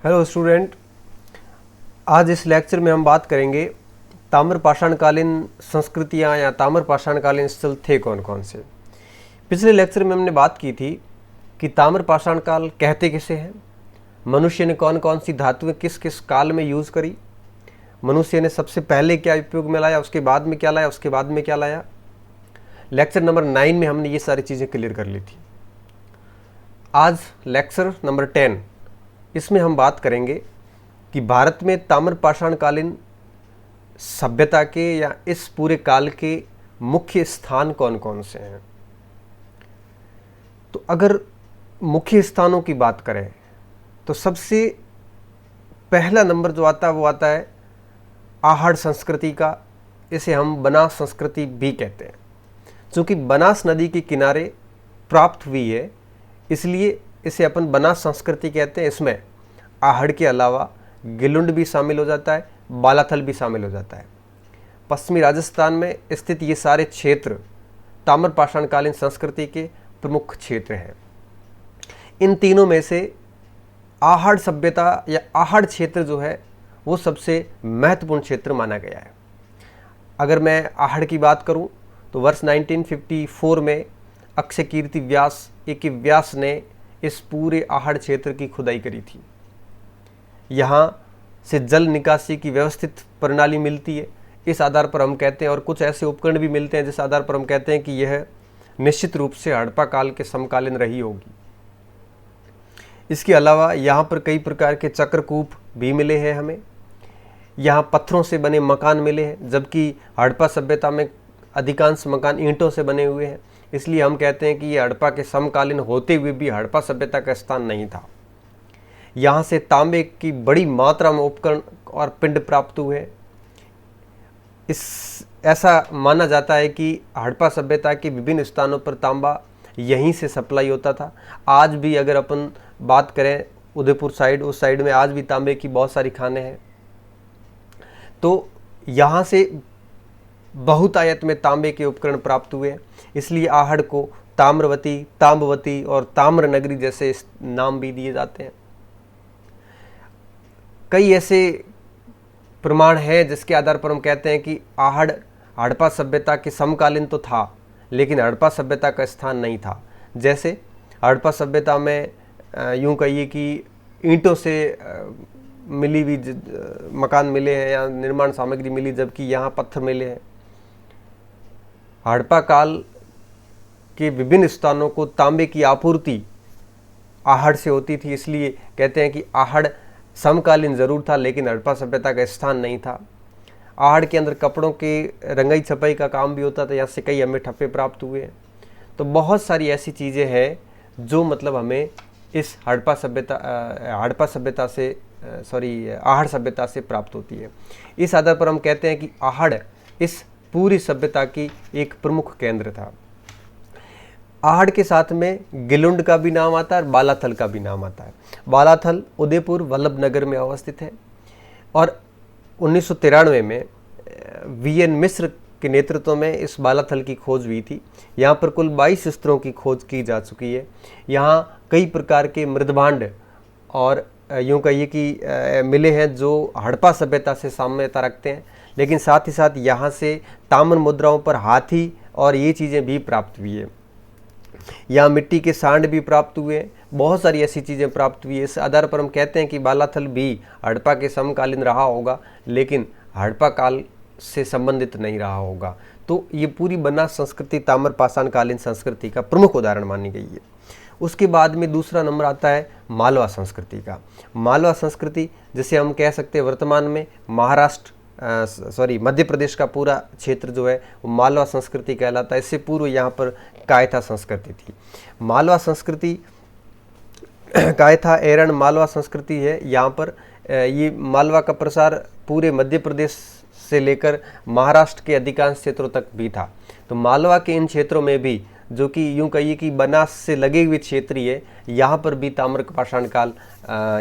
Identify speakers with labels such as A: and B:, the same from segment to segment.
A: Hello student, आज इस lecture में हम बात करेंगे ताम्र पाषाणकालीन संस्कृतियाँ या ताम्र पाषाणकालीन स्थल थे कौन कौन से। पिछले लेक्चर में हमने बात की थी कि ताम्र पाषाण काल कहते किसे हैं, मनुष्य ने कौन कौन सी धातुएं किस किस काल में यूज़ करी, मनुष्य ने सबसे पहले क्या उपयोग में लाया, उसके बाद में क्या लाया, उसके बाद में क्या लाया। लेक्चर नंबर 9 में हमने ये सारी चीज़ें क्लियर कर ली थी। आज लेक्चर नंबर 10, इसमें हम बात करेंगे कि भारत में ताम्र पाषाणकालीन सभ्यता के या इस पूरे काल के मुख्य स्थान कौन कौन से हैं। तो अगर मुख्य स्थानों की बात करें तो सबसे पहला नंबर जो आता है वो आता है आहड़ संस्कृति का। इसे हम बनास संस्कृति भी कहते हैं। चूँकि बनास नदी के किनारे प्राप्त हुई है इसलिए इसे अपन बनास संस्कृति कहते हैं। इसमें आहड़ के अलावा गिलुंड भी शामिल हो जाता है, बालाथल भी शामिल हो जाता है। पश्चिमी राजस्थान में स्थित ये सारे क्षेत्र ताम्र पाषाणकालीन संस्कृति के प्रमुख क्षेत्र हैं। इन तीनों में से आहड़ सभ्यता या आहड़ क्षेत्र जो है वो सबसे महत्वपूर्ण क्षेत्र माना गया है। अगर मैं आहड़ की बात करूं तो वर्ष 1954 में अक्षय कीर्ति व्यास व्यास ने इस पूरे आहड़ क्षेत्र की खुदाई करी थी। यहाँ से जल निकासी की व्यवस्थित प्रणाली मिलती है। इस आधार पर हम कहते हैं, और कुछ ऐसे उपकरण भी मिलते हैं जिस आधार पर हम कहते हैं कि यह निश्चित रूप से हड़प्पा काल के समकालीन रही होगी। इसके अलावा यहाँ पर कई प्रकार के चक्रकूप भी मिले हैं हमें। यहाँ पत्थरों से बने मकान मिले हैं, जबकि हड़प्पा सभ्यता में अधिकांश मकान ईंटों से बने हुए हैं। इसलिए हम कहते हैं कि ये हड़प्पा के समकालीन होते हुए भी हड़प्पा सभ्यता का स्थान नहीं था। यहाँ से तांबे की बड़ी मात्रा में उपकरण और पिंड प्राप्त हुए। ऐसा माना जाता है कि हड़प्पा सभ्यता के विभिन्न स्थानों पर तांबा यहीं से सप्लाई होता था। आज भी अगर अपन बात करें उदयपुर साइड, उस साइड में आज भी तांबे की बहुत सारी खानें हैं। तो यहाँ से बहुतायत में तांबे के उपकरण प्राप्त हुए। इसलिए आहड़ को ताम्रवती, ताम्बवती और ताम्र नगरी जैसे नाम भी दिए जाते हैं। कई ऐसे प्रमाण हैं जिसके आधार पर हम कहते हैं कि आहड़ हड़प्पा सभ्यता के समकालीन तो था लेकिन हड़प्पा सभ्यता का स्थान नहीं था। जैसे हड़प्पा सभ्यता में यूं कहिए कि ईंटों से मिली हुई मकान मिले हैं या निर्माण सामग्री मिली, जबकि यहाँ पत्थर मिले हैं। हड़प्पा काल के विभिन्न स्थानों को तांबे की आपूर्ति आहड़ से होती थी। इसलिए कहते हैं कि आहड़ समकालीन जरूर था लेकिन हड़प्पा सभ्यता का स्थान नहीं था। आहड़ के अंदर कपड़ों के रंगाई छपाई का काम भी होता था। यहाँ से कई हमें ठप्पे प्राप्त हुए हैं। तो बहुत सारी ऐसी चीज़ें हैं जो मतलब हमें इस आहड़ सभ्यता से प्राप्त होती है। इस आधार पर हम कहते हैं कि आहड़ इस पूरी सभ्यता की एक प्रमुख केंद्र था। आहड़ के साथ में गिलुंड का भी नाम आता है और बालाथल का भी नाम आता है। बालाथल उदयपुर वल्लभनगर में अवस्थित है और 1993 में वीएन मिश्र के नेतृत्व में इस बालाथल की खोज हुई थी। यहाँ पर कुल 22 स्तरों की खोज की जा चुकी है। यहाँ कई प्रकार के मृदभांड और यूँ कहिए कि मिले हैं जो हड़प्पा सभ्यता से साम्यता रखते हैं, लेकिन साथ ही साथ यहाँ से ताम्र मुद्राओं पर हाथी और ये चीज़ें भी प्राप्त हुई है। यहाँ मिट्टी के सांड भी प्राप्त हुए। बहुत सारी ऐसी चीज़ें प्राप्त हुई है। इस आधार पर हम कहते हैं कि बालाथल भी हड़प्पा के समकालीन रहा होगा लेकिन हड़प्पा काल से संबंधित नहीं रहा होगा। तो ये पूरी बनास संस्कृति ताम्र पाषाणकालीन संस्कृति का प्रमुख उदाहरण मानी गई है। उसके बाद में दूसरा नंबर आता है मालवा संस्कृति का। मालवा संस्कृति जिसे हम कह सकते हैं वर्तमान में मध्य प्रदेश का पूरा क्षेत्र जो है वो मालवा संस्कृति कहलाता है। इससे पूर्व यहाँ पर कायथा संस्कृति थी। मालवा संस्कृति कायथा एरन मालवा संस्कृति है। यहाँ पर ये मालवा का प्रसार पूरे मध्य प्रदेश से लेकर महाराष्ट्र के अधिकांश क्षेत्रों तक भी था। तो मालवा के इन क्षेत्रों में भी, जो कि यूं कहिए कि बनास से लगे हुए क्षेत्र ही है, यहाँ पर भी ताम्र पाषाण काल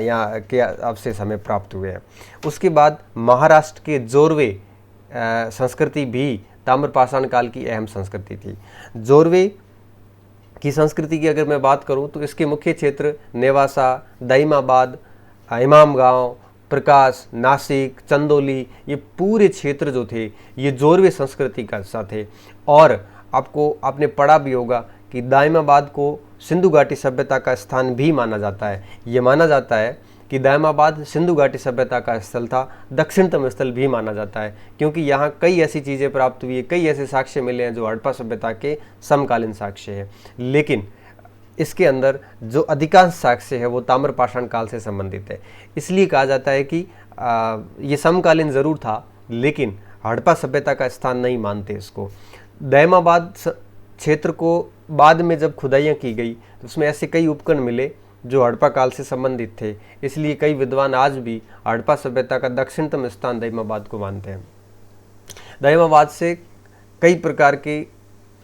A: यहाँ के अवशेष हमें प्राप्त हुए हैं। उसके बाद महाराष्ट्र के जोरवे संस्कृति भी ताम्र पाषाण काल की अहम संस्कृति थी। जोरवे की संस्कृति की अगर मैं बात करूं तो इसके मुख्य क्षेत्र नेवासा, दाइमाबाद, इमाम गांव, प्रकाश, नासिक, चंदौली, ये पूरे क्षेत्र जो थे ये जोरवे संस्कृति का हिस्सा थे। और आपने पढ़ा भी होगा कि दाइमाबाद को सिंधु घाटी सभ्यता का स्थान भी माना जाता है। ये माना जाता है कि दाइमाबाद सिंधु घाटी सभ्यता का स्थल था, दक्षिणतम स्थल भी माना जाता है, क्योंकि यहाँ कई ऐसी चीज़ें प्राप्त हुई है, कई ऐसे साक्ष्य मिले हैं जो हड़प्पा सभ्यता के समकालीन साक्ष्य हैं। लेकिन इसके अंदर जो अधिकांश साक्ष्य है वो ताम्रपाषाण काल से संबंधित है। इसलिए कहा जाता है कि ये समकालीन ज़रूर था, लेकिन हड़प्पा सभ्यता का स्थान नहीं मानते इसको। दाइमाबाद क्षेत्र को बाद में जब खुदाइयाँ की गई तो उसमें ऐसे कई उपकरण मिले जो हड़प्पा काल से संबंधित थे। इसलिए कई विद्वान आज भी हड़प्पा सभ्यता का दक्षिणतम स्थान दाइमाबाद को मानते हैं। दाइमाबाद से कई प्रकार के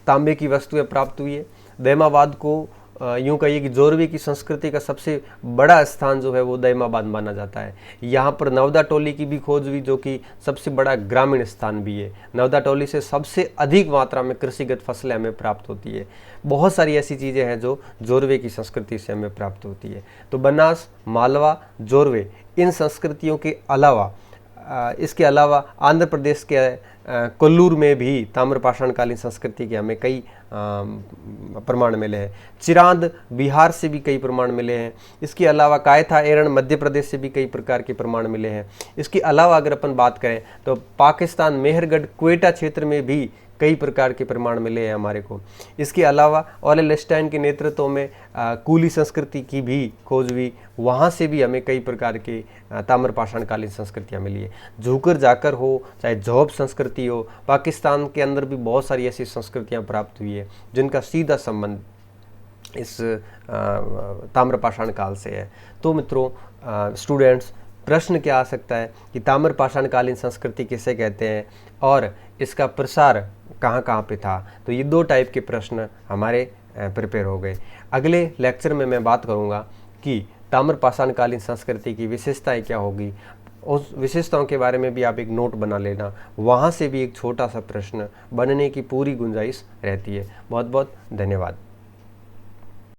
A: तांबे की वस्तुएं प्राप्त हुई है। दाइमाबाद को यूँ कहिए कि जोरवे की संस्कृति का सबसे बड़ा स्थान जो है वो दाइमाबाद माना जाता है। यहाँ पर नवदा टोली की भी खोज हुई, जो कि सबसे बड़ा ग्रामीण स्थान भी है। नवदा टोली से सबसे अधिक मात्रा में कृषिगत फसलें हमें प्राप्त होती है। बहुत सारी ऐसी चीज़ें हैं जो जोरवे की संस्कृति से हमें प्राप्त होती है। तो बनास, मालवा, जोरवे, इन संस्कृतियों के अलावा इसके अलावा आंध्र प्रदेश के कोल्लूर में भी ताम्रपाषाणकालीन संस्कृति के हमें कई प्रमाण मिले हैं। चिरांद बिहार से भी कई प्रमाण मिले हैं। इसके अलावा कायथा एरन मध्य प्रदेश से भी कई प्रकार के प्रमाण मिले हैं। इसके अलावा अगर अपन बात करें तो पाकिस्तान मेहरगढ़ क्वेटा क्षेत्र में भी कई प्रकार के प्रमाण मिले हैं हमारे को। इसके अलावा ऑलेस्टाइन के नेतृत्व में कूली संस्कृति की भी खोज हुई, वहाँ से भी हमें कई प्रकार के ताम्रपाषाणकालीन संस्कृतियाँ मिली है। झूकर जाकर हो, चाहे जॉब संस्कृति हो, पाकिस्तान के अंदर भी बहुत सारी ऐसी संस्कृतियाँ प्राप्त हुई है जिनका सीधा संबंध इस ताम्रपाषाण काल से है। तो मित्रों, स्टूडेंट्स, प्रश्न क्या आ सकता है कि ताम्रपाषाणकालीन संस्कृति किसे कहते हैं और इसका प्रसार कहाँ कहाँ पे था। तो ये 2 टाइप के प्रश्न हमारे प्रिपेयर हो गए। अगले लेक्चर में मैं बात करूँगा कि ताम्रपाषाणकालीन संस्कृति की विशेषताएं क्या होगी। उस विशेषताओं के बारे में भी आप एक नोट बना लेना, वहाँ से भी एक छोटा सा प्रश्न बनने की पूरी गुंजाइश रहती है। बहुत बहुत धन्यवाद।